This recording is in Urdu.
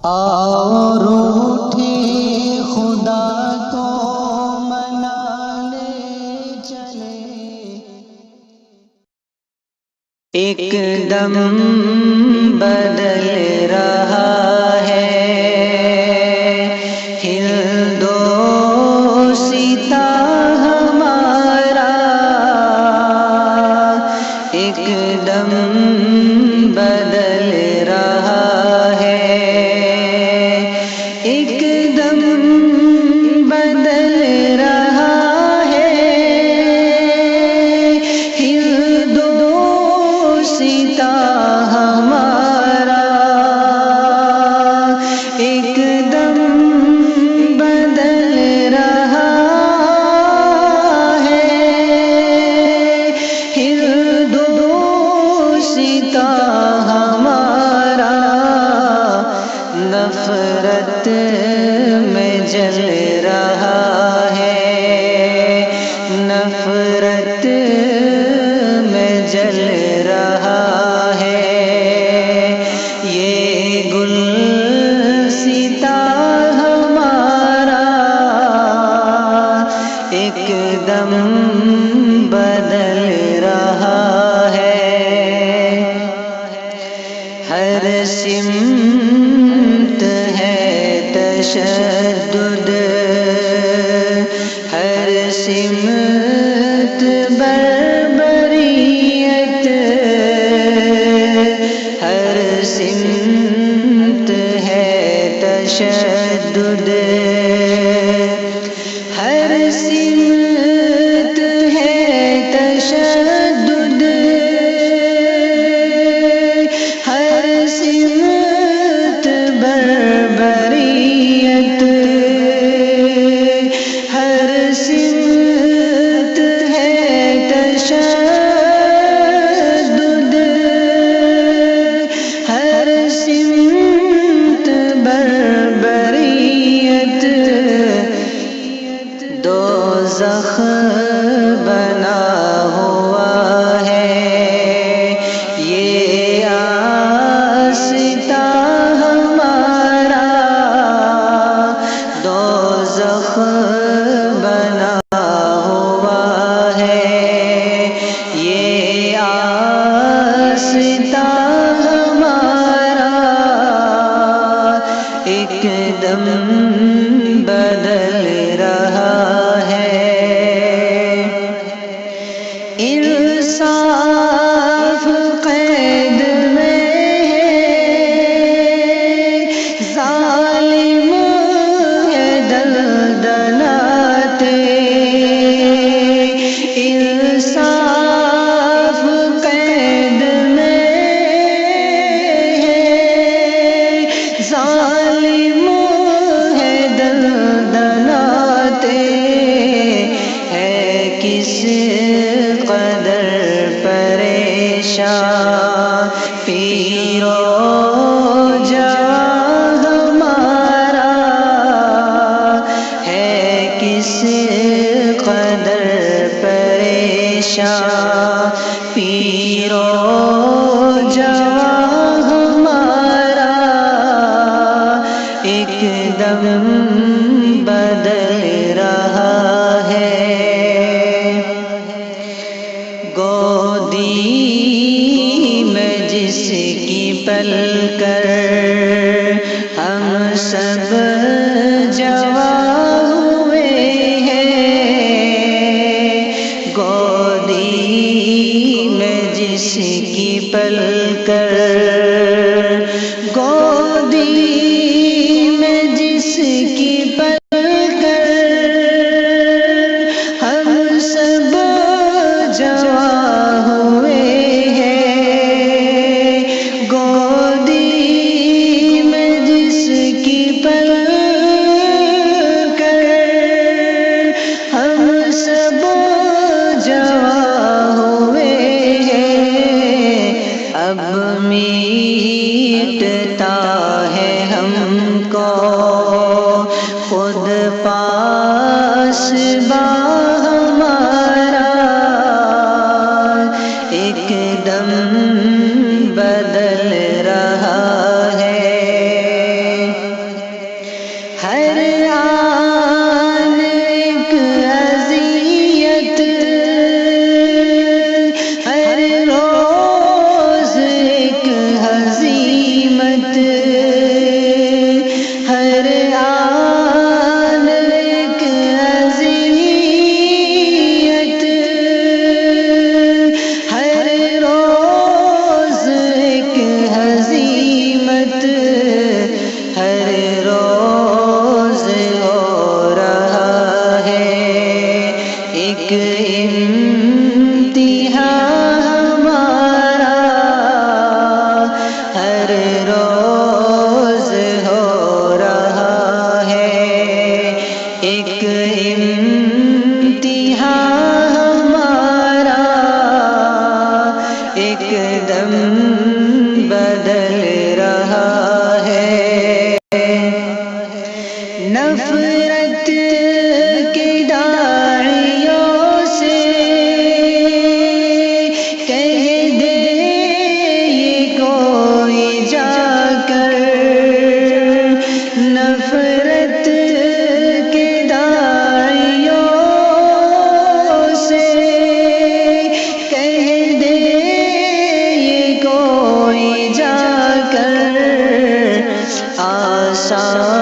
اور اٹھے خدا تو منانے چلے، ایک دم بدل رہا ہے ہندوستا ہمارا، ایک دم بدل رہا ہے، ایک دم بدل رہا ہے ہندوستا ہمارا، ایک دم بدل رہا ہے ہندوستا ہمارا، نفرت میں جل رہا ہے، نفرت میں جل رہا ہے، یہ گلستہ ہمارا، ایک دم بدل رہا ہے، ہر سمت ہے تشدد، ہر سمت بربریت، ہر سمت ہے تشدد، ہر سمت ہے تشدد، ہر سمت بربریت، ہر سمت ہے تشدد، ہر سمت بربریت، دوزخ بنا ہوا ہے یہ آستہ ہمارا، دوزخ بنا ہوا ہے یہ آستہ ہمارا، ایک دم بدل رہا ہے، انصاف قید میں ہے، ظالم ہے دلدلاتے، انصاف قید میں ہے، ظالم ہے دلدلاتے، ہے کس قدر پریشان پیر و جوان ہمارا، ہے کس قدر پریشان پیر و جوان ہمارا، ایک دم بدل رہا ہے، گودی میں جس کی پل کر ہم سب جوان ہوئے ہیں، گودی میں جس کی پل کر، گودی میں جس کی پل کر ہم سب جوان ہوئے ہیں، گودی میں جس کی پل کر ہم سب جوان ہوئے ہیں، اب میٹتا ہے شام